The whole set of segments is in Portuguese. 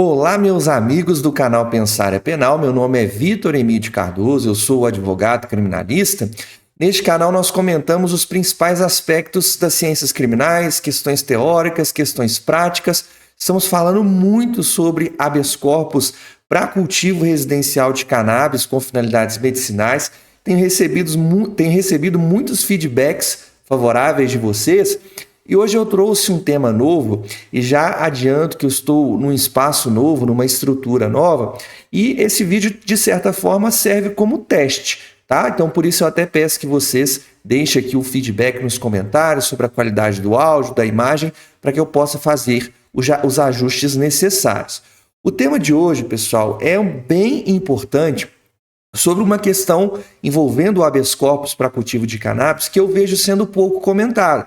Olá, meus amigos do canal Pensar é Penal. Meu nome é Vitor Emídio Cardoso, eu sou advogado criminalista. Neste canal nós comentamos os principais aspectos das ciências criminais, questões teóricas, questões práticas. Estamos falando muito sobre habeas corpus para cultivo residencial de cannabis com finalidades medicinais. Tenho recebido muitos feedbacks favoráveis de vocês. E hoje eu trouxe um tema novo e já adianto que eu estou num espaço novo, numa estrutura nova, e esse vídeo, de certa forma, serve como teste, tá? Então, por isso eu até peço que vocês deixem aqui o feedback nos comentários sobre a qualidade do áudio, da imagem, para que eu possa fazer os ajustes necessários. O tema de hoje, pessoal, é bem importante sobre uma questão envolvendo o habeas corpus para cultivo de cannabis que eu vejo sendo pouco comentada.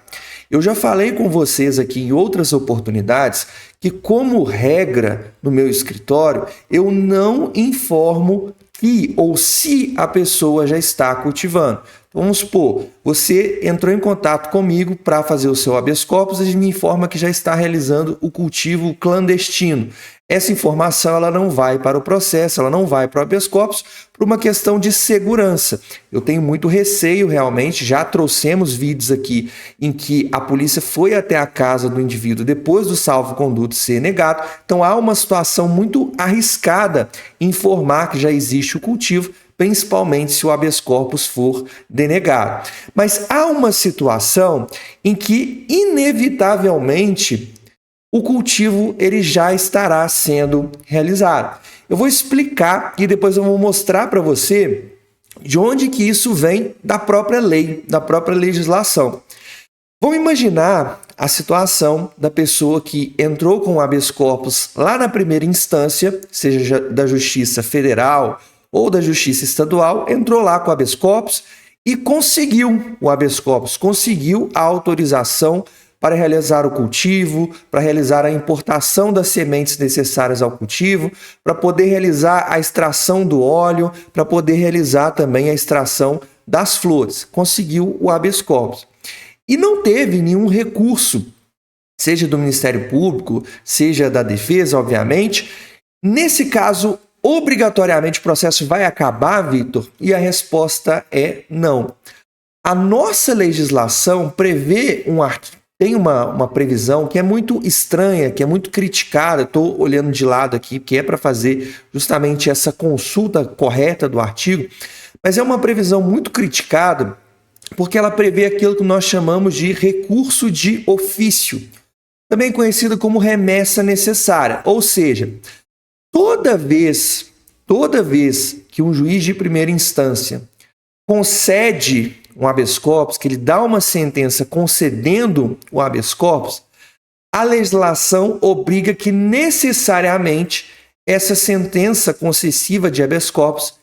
Eu já falei com vocês aqui em outras oportunidades que, como regra no meu escritório, eu não informo que ou se a pessoa já está cultivando. Então, vamos supor, você entrou em contato comigo para fazer o seu habeas corpus e me informa que já está realizando o cultivo clandestino. Essa informação ela não vai para o processo, ela não vai para o habeas corpus por uma questão de segurança. Eu tenho muito receio realmente, já trouxemos vídeos aqui em que a polícia foi até a casa do indivíduo depois do salvo-conduto ser negado. Então há uma situação muito arriscada em informar que já existe o cultivo, principalmente se o habeas corpus for denegado. Mas há uma situação em que, inevitavelmente, o cultivo ele já estará sendo realizado. Eu vou explicar e depois eu vou mostrar para você de onde que isso vem da própria lei, da própria legislação. Vamos imaginar a situação da pessoa que entrou com o habeas corpus lá na primeira instância, seja da Justiça Federal ou da Justiça Estadual, entrou lá com o habeas corpus e conseguiu o habeas corpus, conseguiu a autorização para realizar o cultivo, para realizar a importação das sementes necessárias ao cultivo, para poder realizar a extração do óleo, para poder realizar também a extração das flores. Conseguiu o habeas corpus. E não teve nenhum recurso, seja do Ministério Público, seja da Defesa, obviamente. Nesse caso, obrigatoriamente o processo vai acabar, Vitor? E a resposta é não. A nossa legislação prevê tem uma previsão que é muito estranha, que é muito criticada. Estou olhando de lado aqui, que é para fazer justamente essa consulta correta do artigo, mas é uma previsão muito criticada porque ela prevê aquilo que nós chamamos de recurso de ofício, também conhecido como remessa necessária. Ou seja, toda vez que um juiz de primeira instância concede um habeas corpus, que ele dá uma sentença concedendo o habeas corpus, a legislação obriga que necessariamente essa sentença concessiva de habeas corpus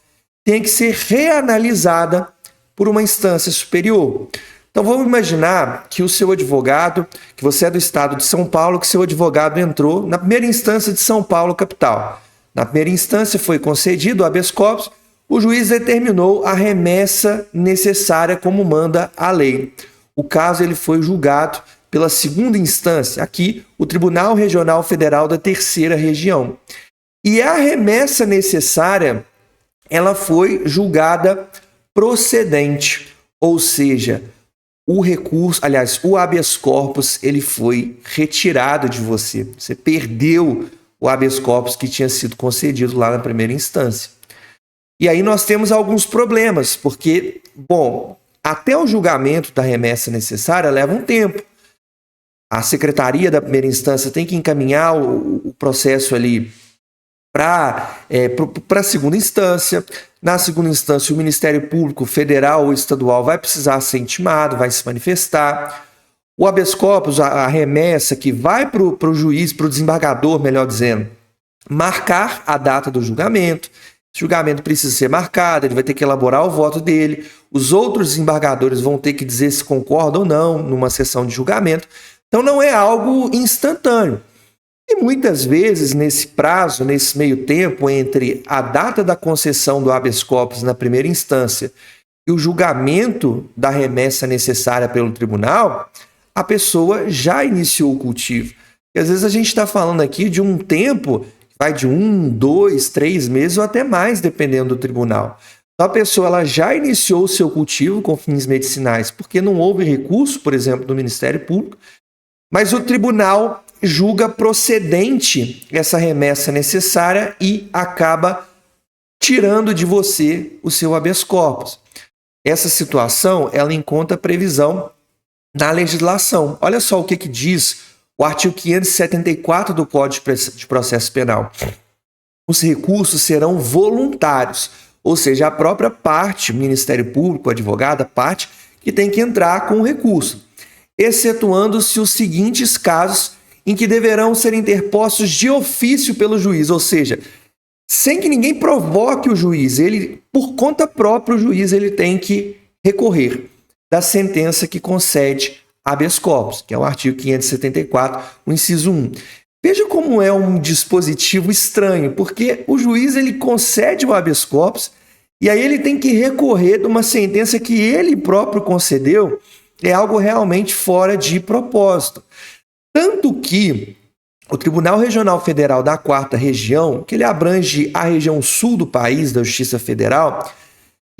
tem que ser reanalisada por uma instância superior. Então vamos imaginar que o seu advogado, que você é do estado de São Paulo, que seu advogado entrou na primeira instância de São Paulo, capital. Na primeira instância foi concedido o habeas corpus, o juiz determinou a remessa necessária como manda a lei. O caso ele foi julgado pela segunda instância, aqui o Tribunal Regional Federal da Terceira Região. E a remessa necessária, ela foi julgada procedente, ou seja, o recurso, aliás, o habeas corpus, ele foi retirado de você. Você perdeu o habeas corpus que tinha sido concedido lá na primeira instância. E aí nós temos alguns problemas, porque, até o julgamento da remessa necessária leva um tempo. A secretaria da primeira instância tem que encaminhar o processo ali para a segunda instância. Na segunda instância, o Ministério Público Federal ou Estadual vai precisar ser intimado, vai se manifestar. O habeas corpus, a remessa que vai para o juiz, para o desembargador, melhor dizendo, marcar a data do julgamento. O julgamento precisa ser marcado, ele vai ter que elaborar o voto dele. Os outros desembargadores vão ter que dizer se concordam ou não numa sessão de julgamento. Então não é algo instantâneo. E muitas vezes, nesse prazo, nesse meio tempo, entre a data da concessão do habeas corpus na primeira instância e o julgamento da remessa necessária pelo tribunal, a pessoa já iniciou o cultivo. E às vezes a gente está falando aqui de um tempo vai de 1, 2, 3 meses ou até mais, dependendo do tribunal. Então, a pessoa ela já iniciou o seu cultivo com fins medicinais porque não houve recurso, por exemplo, do Ministério Público, mas o tribunal julga procedente essa remessa necessária e acaba tirando de você o seu habeas corpus. Essa situação, ela encontra previsão na legislação. Olha só o que diz o artigo 574 do Código de Processo Penal. Os recursos serão voluntários, ou seja, a própria parte, Ministério Público, advogado, a parte que tem que entrar com o recurso, excetuando-se os seguintes casos em que deverão ser interpostos de ofício pelo juiz, ou seja, sem que ninguém provoque o juiz, ele, por conta própria, o juiz ele tem que recorrer da sentença que concede habeas corpus, que é o artigo 574, o inciso 1. Veja como é um dispositivo estranho, porque o juiz ele concede o habeas corpus e aí ele tem que recorrer de uma sentença que ele próprio concedeu, é algo realmente fora de propósito. Tanto que o Tribunal Regional Federal da 4ª Região, que ele abrange a região sul do país, da Justiça Federal,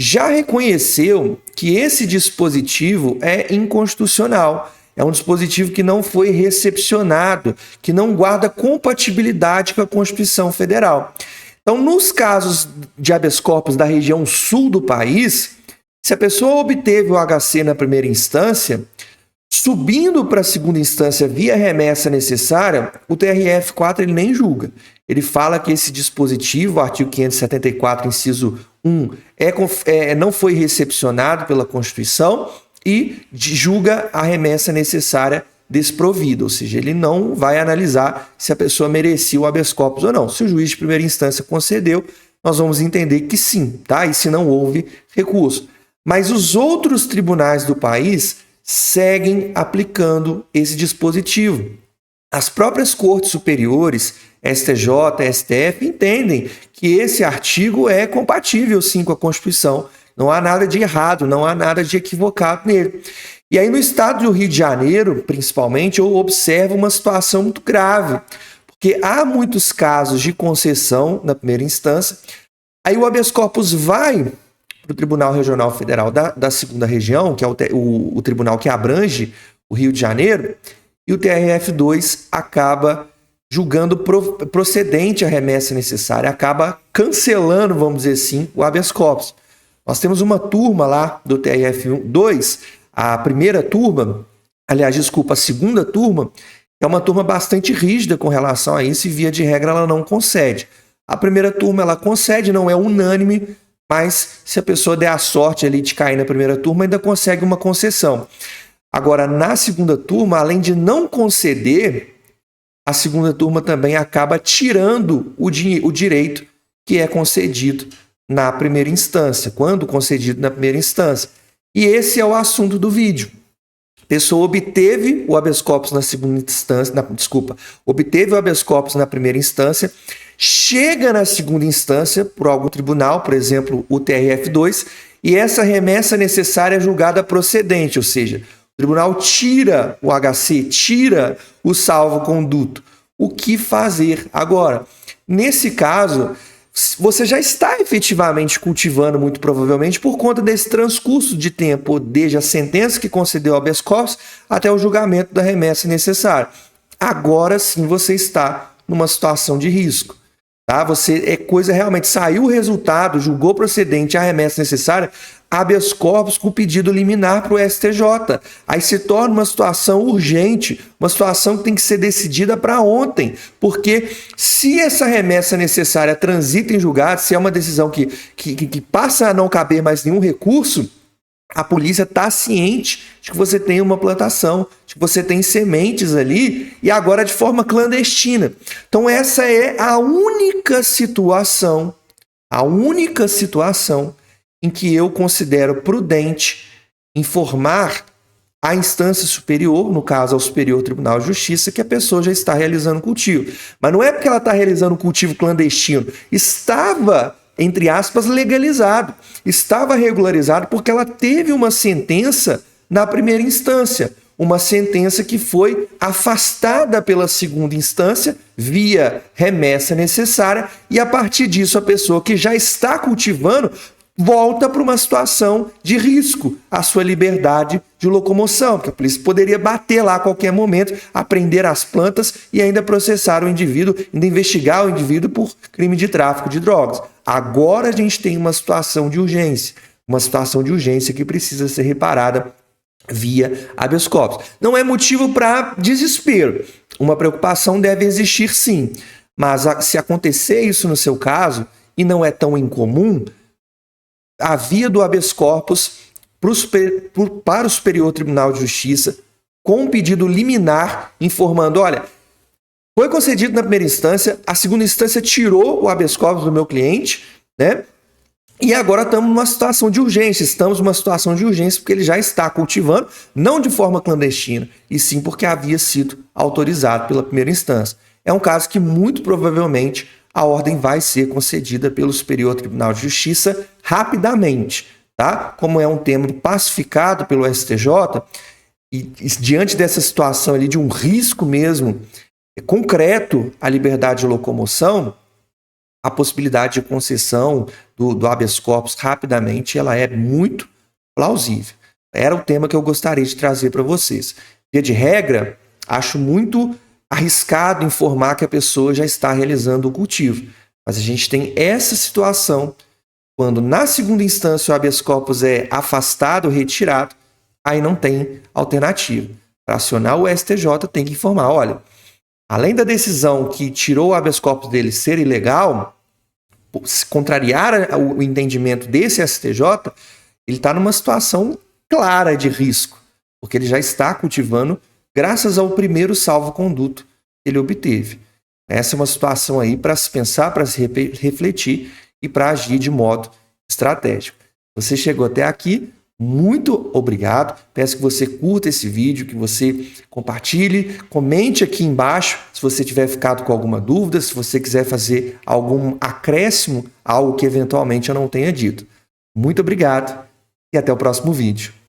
já reconheceu que esse dispositivo é inconstitucional. É um dispositivo que não foi recepcionado, que não guarda compatibilidade com a Constituição Federal. Então, nos casos de habeas corpus da região sul do país, se a pessoa obteve o HC na primeira instância, subindo para a segunda instância via remessa necessária, o TRF4 ele nem julga. Ele fala que esse dispositivo, artigo 574, inciso 1, não foi recepcionado pela Constituição e julga a remessa necessária desprovida, ou seja, ele não vai analisar se a pessoa merecia o habeas corpus ou não. Se o juiz de primeira instância concedeu, nós vamos entender que sim, tá? E se não houve recurso. Mas os outros tribunais do país seguem aplicando esse dispositivo. As próprias cortes superiores, STJ, STF, entendem que esse artigo é compatível sim com a Constituição. Não há nada de errado, não há nada de equivocado nele. E aí no estado do Rio de Janeiro, principalmente, eu observo uma situação muito grave, porque há muitos casos de concessão na primeira instância, aí o habeas corpus vai para o Tribunal Regional Federal da 2ª Região, que é o tribunal que abrange o Rio de Janeiro, e o TRF2 acaba julgando procedente a remessa necessária, acaba cancelando, vamos dizer assim, o habeas corpus. Nós temos uma turma lá do TRF2, a primeira turma, a segunda turma, é uma turma bastante rígida com relação a isso e, via de regra, ela não concede. A primeira turma, ela concede, não é unânime, mas se a pessoa der a sorte ali de cair na primeira turma, ainda consegue uma concessão. Agora, na segunda turma, além de não conceder, a segunda turma também acaba tirando o direito que é concedido na primeira instância, quando concedido na primeira instância. E esse é o assunto do vídeo. A pessoa obteve o habeas corpus na segunda instância, obteve o habeas corpus na primeira instância, chega na segunda instância por algum tribunal, por exemplo, o TRF2, e essa remessa necessária é julgada procedente, ou seja, o tribunal tira o HC, tira o salvo-conduto. O que fazer agora? Nesse caso, você já está efetivamente cultivando, muito provavelmente, por conta desse transcurso de tempo, desde a sentença que concedeu o habeas corpus até o julgamento da remessa necessária. Agora sim você está numa situação de risco. Tá? Realmente, saiu o resultado, julgou procedente a remessa necessária, habeas corpus com pedido liminar para o STJ. Aí se torna uma situação urgente, uma situação que tem que ser decidida para ontem, porque se essa remessa necessária transita em julgado, se é uma decisão que passa a não caber mais nenhum recurso, a polícia está ciente de que você tem uma plantação, de que você tem sementes ali, e agora de forma clandestina. Então essa é a única situação em que eu considero prudente informar a instância superior, no caso ao Superior Tribunal de Justiça, que a pessoa já está realizando cultivo. Mas não é porque ela está realizando cultivo clandestino. Estava, entre aspas, legalizado. Estava regularizado porque ela teve uma sentença na primeira instância. uma sentença que foi afastada pela segunda instância via remessa necessária e a partir disso a pessoa que já está cultivando volta para uma situação de risco à sua liberdade de locomoção, porque a polícia poderia bater lá a qualquer momento, apreender as plantas e ainda processar o indivíduo, ainda investigar o indivíduo por crime de tráfico de drogas. Agora a gente tem uma situação de urgência que precisa ser reparada via habeas corpus. Não é motivo para desespero. Uma preocupação deve existir sim, mas se acontecer isso no seu caso, e não é tão incomum, a via do habeas corpus para o Superior Tribunal de Justiça com um pedido liminar informando, olha, foi concedido na primeira instância, a segunda instância tirou o habeas corpus do meu cliente, né? E agora estamos numa situação de urgência, porque ele já está cultivando, não de forma clandestina, e sim porque havia sido autorizado pela primeira instância. É um caso que muito provavelmente a ordem vai ser concedida pelo Superior Tribunal de Justiça rapidamente, tá? Como é um tema pacificado pelo STJ, e diante dessa situação ali de um risco mesmo concreto à liberdade de locomoção, a possibilidade de concessão do habeas corpus rapidamente, ela é muito plausível. Era o tema que eu gostaria de trazer para vocês. Via de regra, acho muito arriscado informar que a pessoa já está realizando o cultivo. Mas a gente tem essa situação quando na segunda instância o habeas corpus é afastado, retirado, aí não tem alternativa. Para acionar o STJ tem que informar, olha, além da decisão que tirou o habeas corpus dele ser ilegal, contrariar o entendimento desse STJ, ele está numa situação clara de risco, porque ele já está cultivando graças ao primeiro salvo-conduto que ele obteve. Essa é uma situação aí para se pensar, para se refletir e para agir de modo estratégico. Você chegou até aqui, muito obrigado. Peço que você curta esse vídeo, que você compartilhe, comente aqui embaixo se você tiver ficado com alguma dúvida, se você quiser fazer algum acréscimo a algo que eventualmente eu não tenha dito. Muito obrigado e até o próximo vídeo.